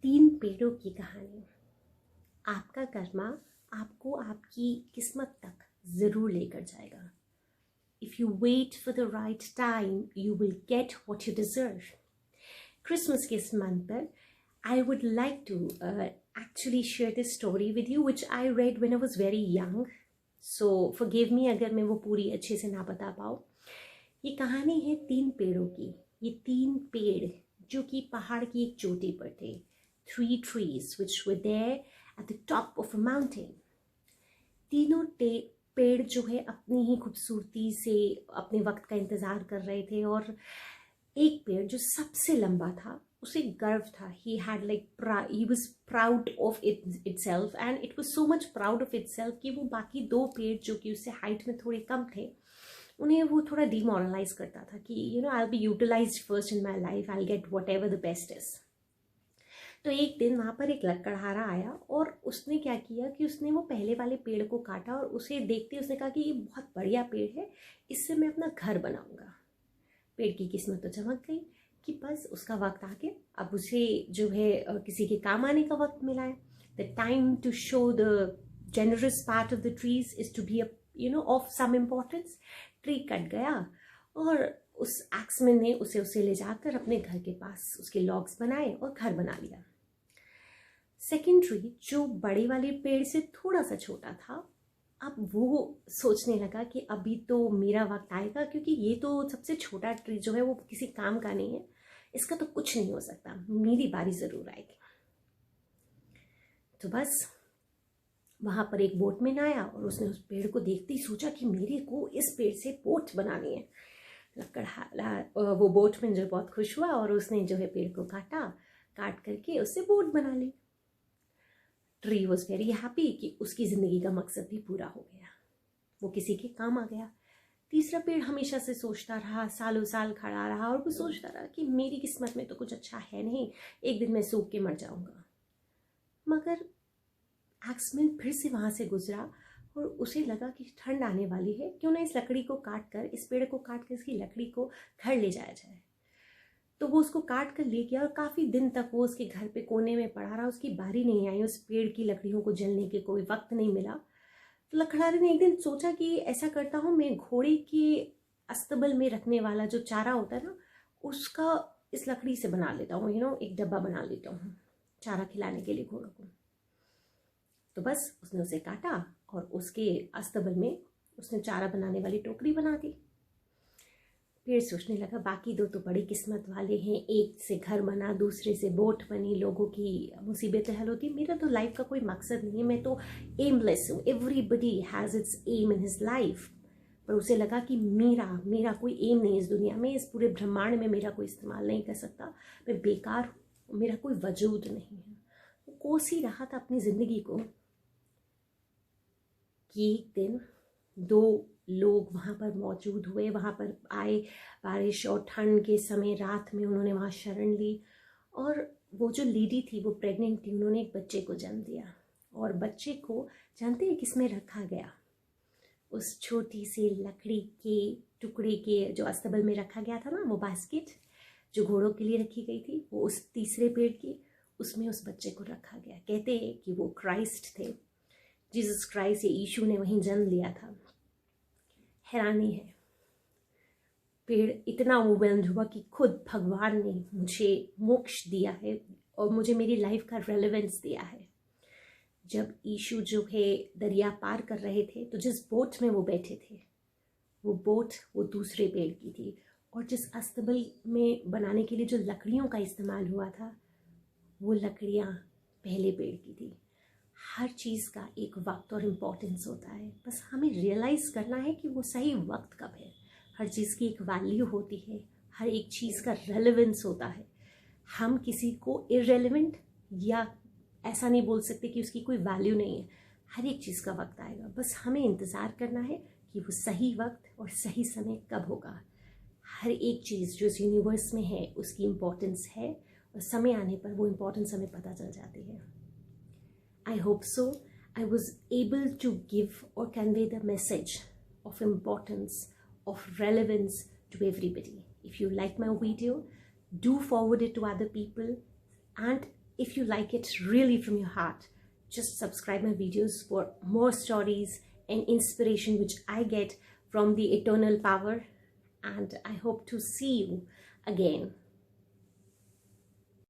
तीन पेड़ों की कहानी। आपका कर्मा आपको आपकी किस्मत तक ज़रूर लेकर जाएगा। If you wait for the right time, you will get what you deserve. Christmas के इस month पर I would like to actually share this story with you, which I read when I was very young. So forgive me अगर मैं वो पूरी अच्छे से ना बता पाऊँ। ये कहानी है तीन पेड़ों की। ये तीन पेड़ जो कि पहाड़ की एक चोटी पर थे। 3 trees which were there at the top of a mountain. तीनों पेड़ जो है अपनी ही खूबसूरती से अपने वक्त का इंतज़ार कर रहे थे, और एक पेड़ जो सबसे लंबा था उसे गर्व था। he was proud of itself and it was so much proud of itself कि वो बाकी दो पेड़ जो कि उससे हाइट में थोड़े कम थे उन्हें वो थोड़ा डिमोरलाइज करता था कि I'll be utilized first in my life, I'll get whatever the best is. तो एक दिन वहाँ पर एक लकड़हारा आया और उसने क्या किया कि उसने वो पहले वाले पेड़ को काटा और उसे देखते उसने कहा कि ये बहुत बढ़िया पेड़ है, इससे मैं अपना घर बनाऊंगा। पेड़ की किस्मत तो चमक गई कि बस उसका वक्त आ गया, अब उसे जो है किसी के काम आने का वक्त मिला है। The time to show the generous part of the trees is to be of some importance. Tree cut गया और उस एक्समैन ने उसे ले जाकर अपने घर के पास उसके लॉग्स बनाए और घर बना लिया। सेकेंड ट्री जो बड़े वाले पेड़ से थोड़ा सा छोटा था, अब वो सोचने लगा कि अभी तो मेरा वक्त आएगा, क्योंकि ये तो सबसे छोटा ट्री जो है वो किसी काम का नहीं है, इसका तो कुछ नहीं हो सकता, मेरी बारी ज़रूर आएगी। तो बस वहाँ पर एक बोटमैन आया और उसने उस पेड़ को देखते ही सोचा कि मेरे को इस पेड़ से बोट बनानी है। वो बोटमैन जो बहुत खुश हुआ और उसने जो है पेड़ को काट करके उससे बोट बना ली। ट्री वॉज वेरी हैप्पी कि उसकी ज़िंदगी का मकसद भी पूरा हो गया, वो किसी के काम आ गया। तीसरा पेड़ हमेशा से सोचता रहा, सालों साल खड़ा रहा और वो सोचता रहा कि मेरी किस्मत में तो कुछ अच्छा है नहीं, एक दिन मैं सूख के मर जाऊंगा। मगर एक्समैन फिर से वहाँ से गुजरा और उसे लगा कि ठंड आने वाली है, क्यों ना इस लकड़ी को काट कर, इस पेड़ को काट कर इसकी लकड़ी को घर ले जाया जाए। तो वो उसको काट कर ले गया और काफ़ी दिन तक वो उसके घर पे कोने में पड़ा रहा, उसकी बारी नहीं आई, उस पेड़ की लकड़ियों को जलने के कोई वक्त नहीं मिला। तो लकड़हारे ने एक दिन सोचा कि ऐसा करता हूँ, मैं घोड़े के अस्तबल में रखने वाला जो चारा होता है ना, उसका इस लकड़ी से बना लेता हूँ, एक डब्बा बना लेता हूँ चारा खिलाने के लिए घोड़ों को। तो बस उसने उसे काटा और उसके अस्तबल में उसने चारा बनाने वाली टोकरी बना दी। पेड़ सोचने लगा बाकी दो तो बड़ी किस्मत वाले हैं, एक से घर बना, दूसरे से बोट बनी, लोगों की मुसीबतें हल होती, मेरा तो लाइफ का कोई मकसद नहीं है, मैं तो एमलेस हूँ। Everybody has its aim in his life. पर उसे लगा कि मेरा कोई एम नहीं इस दुनिया में, इस पूरे ब्रह्मांड में मेरा कोई इस्तेमाल नहीं कर सकता, मैं बेकार हूँ, मेरा कोई वजूद नहीं है। वो कोस ही रहा था अपनी ज़िंदगी को कि एक दिन दो लोग वहाँ पर मौजूद हुए, वहाँ पर आए, बारिश और ठंड के समय रात में उन्होंने वहाँ शरण ली, और वो जो लेडी थी वो प्रेग्नेंट थी, उन्होंने एक बच्चे को जन्म दिया। और बच्चे को जानते हैं किसमें रखा गया? उस छोटी सी लकड़ी के टुकड़े के जो अस्तबल में रखा गया था ना, वो बास्केट जो घोड़ों के लिए रखी गई थी, वो उस तीसरे पेड़ की, उसमें उस बच्चे को रखा गया। कहते हैं कि वो क्राइस्ट थे, जीसस क्राइस्ट या यीशु ने वहीं जन्म लिया था। हैरानी है, पेड़ इतना ओवरवेल्म्ड हुआ कि खुद भगवान ने मुझे मोक्ष दिया है और मुझे मेरी लाइफ का रेलेवेंस दिया है। जब यीशु जो है दरिया पार कर रहे थे, तो जिस बोट में वो बैठे थे, वो बोट वो दूसरे पेड़ की थी, और जिस अस्तबल में बनाने के लिए जो लकड़ियों का इस्तेमाल हुआ था, वो लकड़ियाँ पहले पेड़ की थी। हर चीज़ का एक वक्त और इम्पोर्टेंस होता है, बस हमें रियलाइज़ करना है कि वो सही वक्त कब है। हर चीज़ की एक वैल्यू होती है, हर एक चीज़ का रेलेवेंस होता है। हम किसी को इररेलेवेंट या ऐसा नहीं बोल सकते कि उसकी कोई वैल्यू नहीं है। हर एक चीज़ का वक्त आएगा, बस हमें इंतज़ार करना है कि वो सही वक्त और सही समय कब होगा। हर एक चीज़ जो इस यूनिवर्स में है उसकी इम्पोर्टेंस है, और समय आने पर वो इम्पोर्टेंस हमें पता चल जाती है। I hope so. I was able to give or convey the message of importance, of relevance to everybody. If you like my video, do forward it to other people. And if you like it really from your heart, just subscribe my videos for more stories and inspiration which I get from the eternal power. And I hope to see you again.